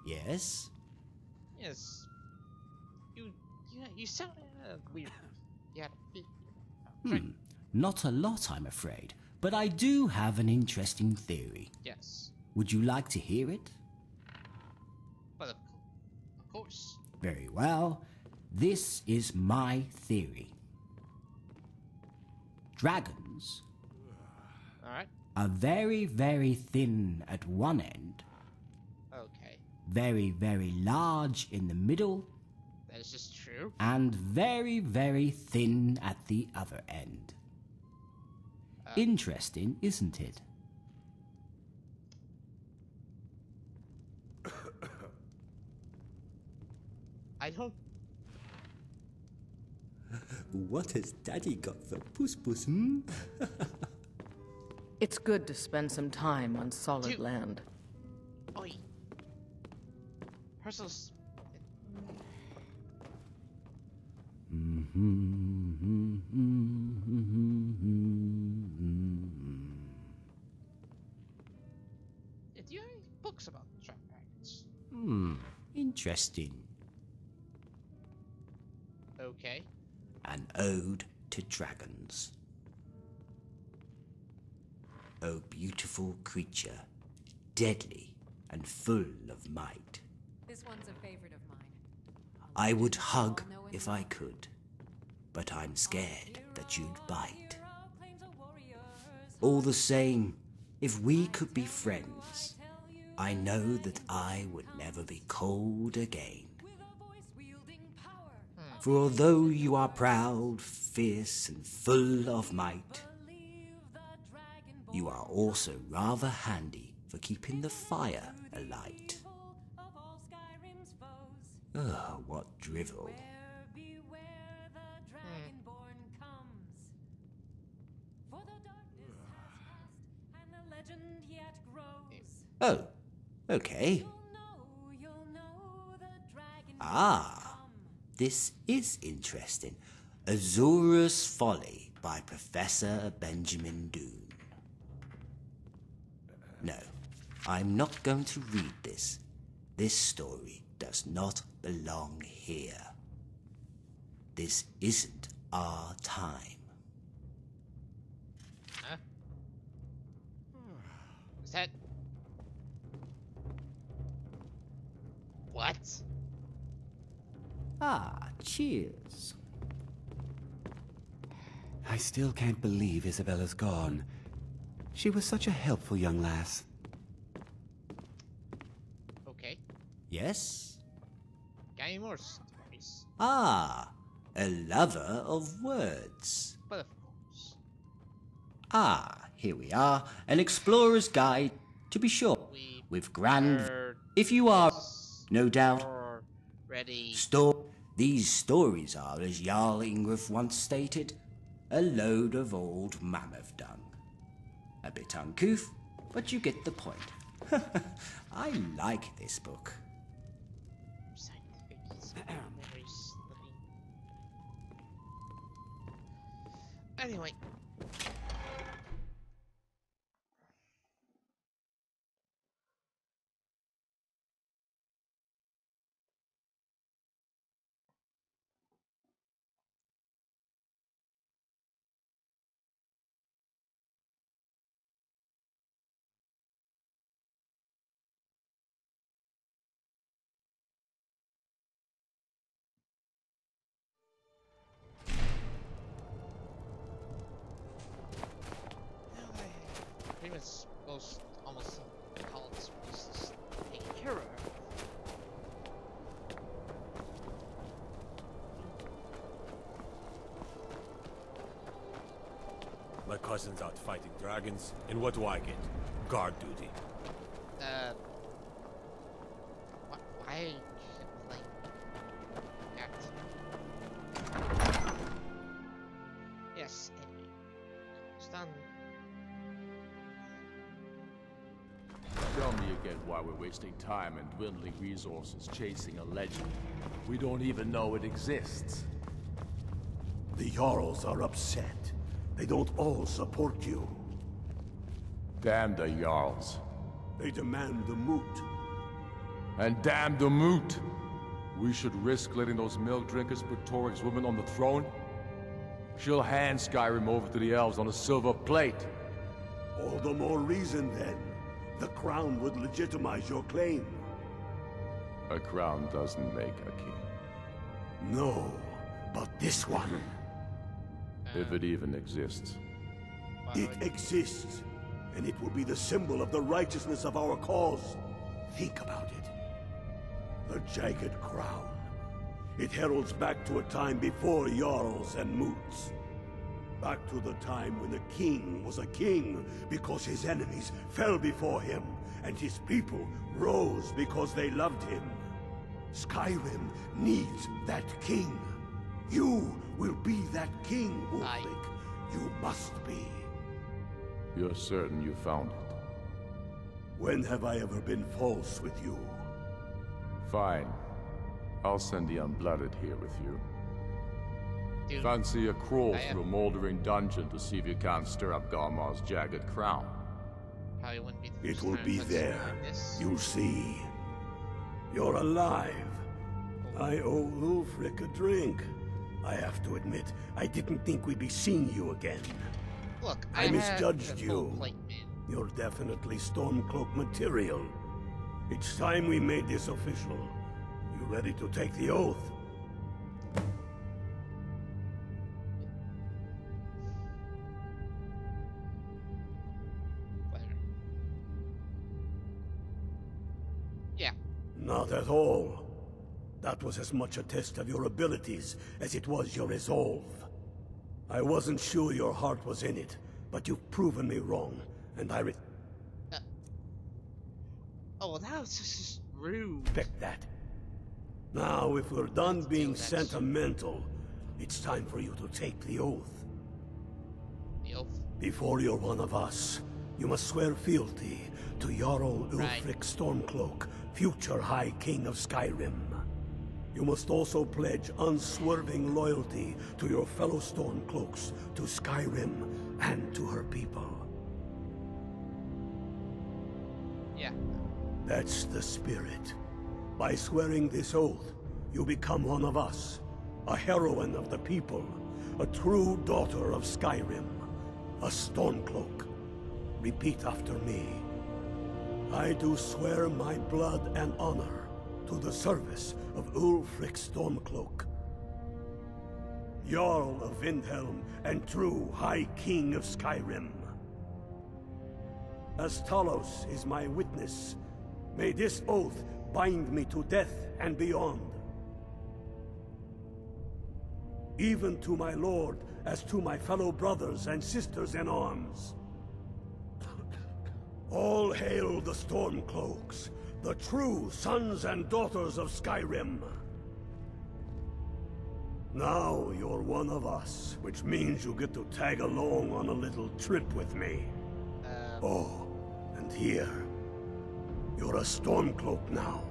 Yes? Yes. You sound weird. Yeah. Not a lot, I'm afraid, but I do have an interesting theory. Yes. Would you like to hear it? But of course. Very well. This is my theory. Dragons Alright. are very, very thin at one end, Okay. very, very large in the middle, That is just true. and very, very thin at the other end. Interesting, isn't it? I don't. What has Daddy got for puss-puss, hmm? It's good to spend some time on solid Dude. land. Oi. Parcels. Do you have any books about dragons? Interesting. Okay. An ode to dragons. O beautiful creature, deadly and full of might. This one's a favorite of mine. I would hug if I could, but I'm scared that you'd bite. All the same, if we could be friends, I know that I would never be cold again. For although you are proud, fierce, and full of might, you are also rather handy for keeping the fire alight. Ugh, what drivel. Oh, okay. Ah, this is interesting. Azura's Folly by Professor Benjamin Doon. No, I'm not going to read this. This story does not belong here. This isn't our time. Huh? Is that... What? Ah, cheers. I still can't believe Isabella's gone. She was such a helpful young lass. Okay. Yes? Got any more stories? Ah, a lover of words. But of course. Ah, here we are. An explorer's guide, to be sure. With grand... are If you are, no doubt, ready. These stories are, as Jarl Ingriff once stated, a load of old mammoth dung. A bit uncouth, but you get the point. I like this book. Scientific memories. Anyway. Pretty much almost call this place a hero. My cousin's out fighting dragons, and what do I get? Guard duty. Why like act? Yes, anyway. Stand. Tell me again why we're wasting time and dwindling resources chasing a legend. We don't even know it exists. The Jarls are upset. They don't all support you. Damn the Jarls. They demand the moot. And damn the moot! We should risk letting those milk drinkers put Torik's woman on the throne? She'll hand Skyrim over to the elves on a silver plate. All the more reason, then. The crown would legitimize your claim. A crown doesn't make a king. No, but this one. If it even exists. It exists, and it will be the symbol of the righteousness of our cause. Think about it. The Jagged Crown. It heralds back to a time before Jarls and Moots. Back to the time when the king was a king because his enemies fell before him, and his people rose because they loved him. Skyrim needs that king. You will be that king, Ulfric. You must be. You're certain you found it? When have I ever been false with you? Fine. I'll send the Unblooded here with you. Dude, Fancy a crawl through a moldering dungeon to see if you can't stir up Garmar's jagged crown. probably wouldn't be the It first will time be I've there. seen this. You'll see. You're alive. I owe Ulfric a drink. I have to admit, I didn't think we'd be seeing you again. Look, I had misjudged a full you. plate, man. You're definitely Stormcloak material. It's time we made this official. You ready to take the oath? Whatever. Yeah. Not at all. That was as much a test of your abilities as it was your resolve. I wasn't sure your heart was in it, but you've proven me wrong, and I Oh, well, that was just rude. respect that. Now, if we're done being That's- sentimental, it's time for you to take the oath. The oath. Before you're one of us, you must swear fealty to Jarl Right. Ulfric Stormcloak, future High King of Skyrim. You must also pledge unswerving loyalty to your fellow Stormcloaks, to Skyrim, and to her people. Yeah. That's the spirit. By swearing this oath, you become one of us, a heroine of the people, a true daughter of Skyrim, a Stormcloak. Repeat after me. I do swear my blood and honor to the service of Ulfric Stormcloak, Jarl of Windhelm and true High King of Skyrim. As Talos is my witness, may this oath bind me to death and beyond. Even to my lord, as to my fellow brothers and sisters in arms. All hail the Stormcloaks, the true sons and daughters of Skyrim. Now you're one of us, which means you get to tag along on a little trip with me. Oh, and here. You're a Stormcloak now.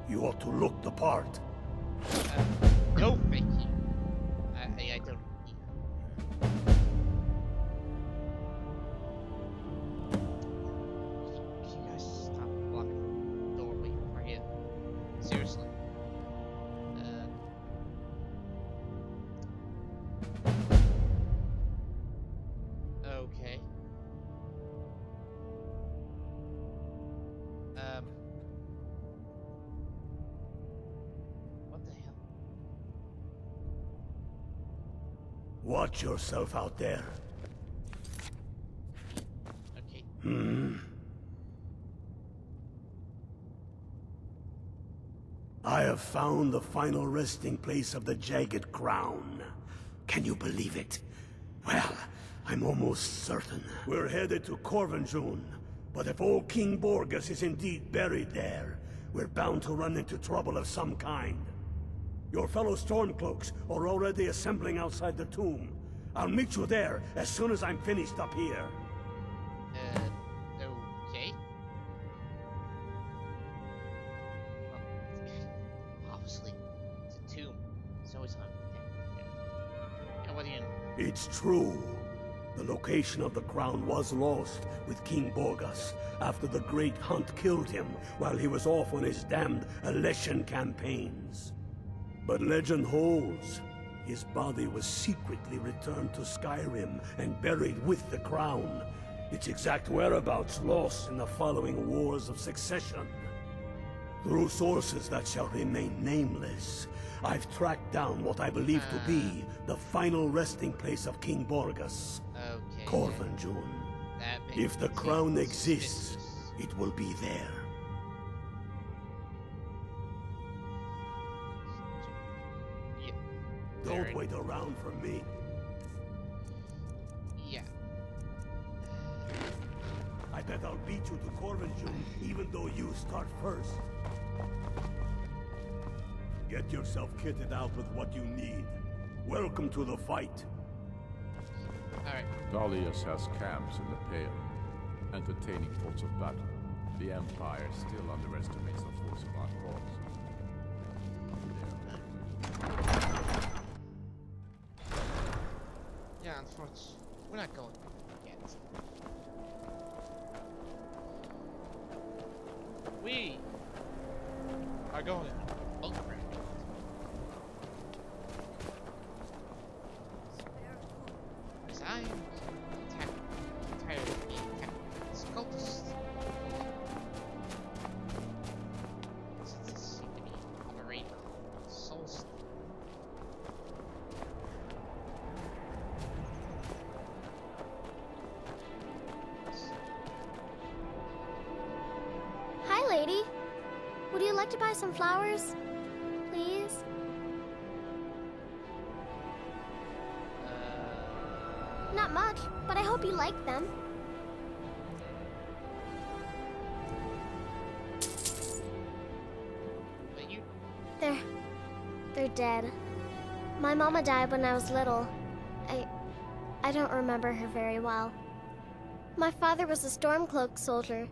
You ought to look the part. No, thank you. I don't. You guys stop blocking the doorway right here. Seriously. Okay. What the hell? Watch yourself out there. Okay. I have found the final resting place of the Jagged Crown. Can you believe it? Well, I'm almost certain. We're headed to Corvinjun, but if old King Borgus is indeed buried there, we're bound to run into trouble of some kind. Your fellow Stormcloaks are already assembling outside the tomb. I'll meet you there as soon as I'm finished up here. Okay. Well, obviously, it's a tomb. It's always on. Yeah, what do you know? It's true. The location of the crown was lost with King Borgas after the Great Hunt killed him while he was off on his damned Alessian campaigns. But legend holds, his body was secretly returned to Skyrim and buried with the crown. Its exact whereabouts lost in the following Wars of Succession. Through sources that shall remain nameless, I've tracked down what I believe to be the final resting place of King Borgas. Okay. Corvanjun. That makes If the sense. crown exists, it will be there. Yeah. Don't wait around for me. Yeah. I bet I'll beat you to Corvanjun, even though you start first. Get yourself kitted out with what you need. Welcome to the fight. Alright. Dalius has camps in the Pale, entertaining thoughts of battle. The Empire still underestimates the force of our cause. Yeah, unfortunately, we're not going yet. We are going over. Because I am tired of being attacked by this cultist. This seems to be operating so slow. Hi, lady. Would you like to buy some flowers? Please? Not much, but I hope you like them. But you They're dead. My mama died when I was little. I don't remember her very well. My father was a Stormcloak soldier.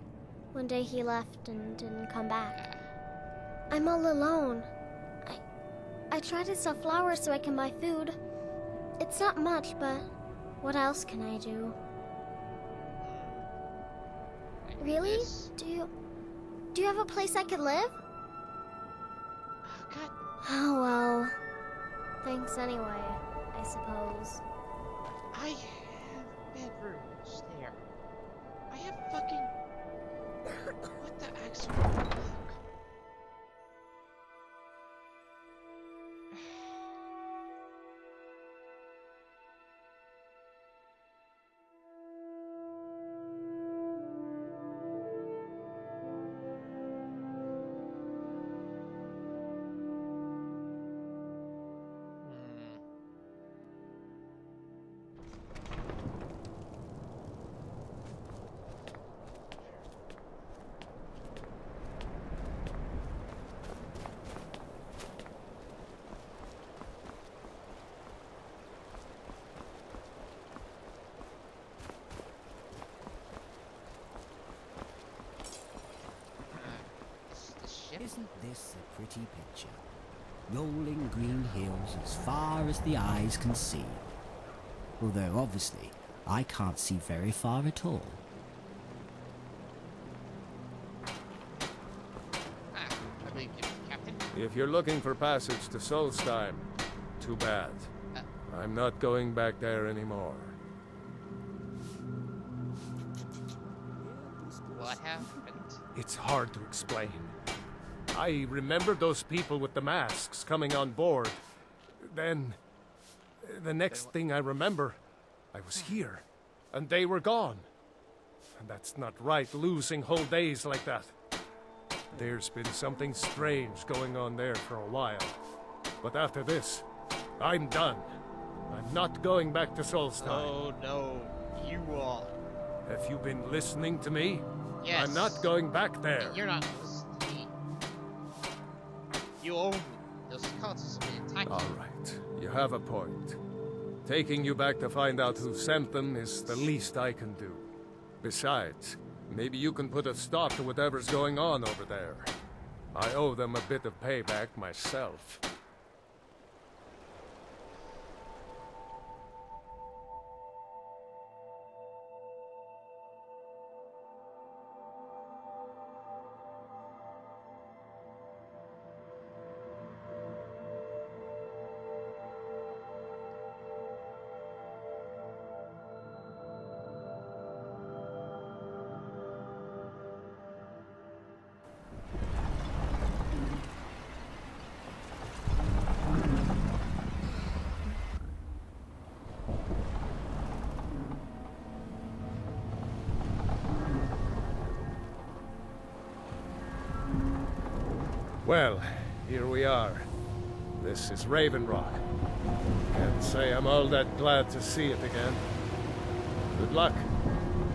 One day he left and didn't come back. I'm all alone. I try to sell flowers so I can buy food. It's not much, but what else can I do? Really? Do you have a place I could live? Oh god. Oh well. Thanks anyway, I suppose. I have bedrooms there. I have fucking what the actual fuck? Isn't this a pretty picture? Rolling green hills as far as the eyes can see. Although obviously, I can't see very far at all. I believe you, Captain. If you're looking for passage to Solstheim, too bad. I'm not going back there anymore. What happened? It's hard to explain. I remember those people with the masks coming on board. Then, the next thing I remember, I was here, and they were gone. And that's not right, losing whole days like that. There's been something strange going on there for a while. But after this, I'm done. I'm not going back to Solstheim. Oh no, you are. Have you been listening to me? Yes. I'm not going back there. You're not listening to me. You own me. Those cultists have been attacking. All right, you have a point. Taking you back to find out who sent them is the least I can do. Besides, maybe you can put a stop to whatever's going on over there. I owe them a bit of payback myself. Well, here we are. This is Ravenrod. Can't say I'm all that glad to see it again. Good luck.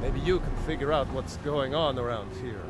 Maybe you can figure out what's going on around here.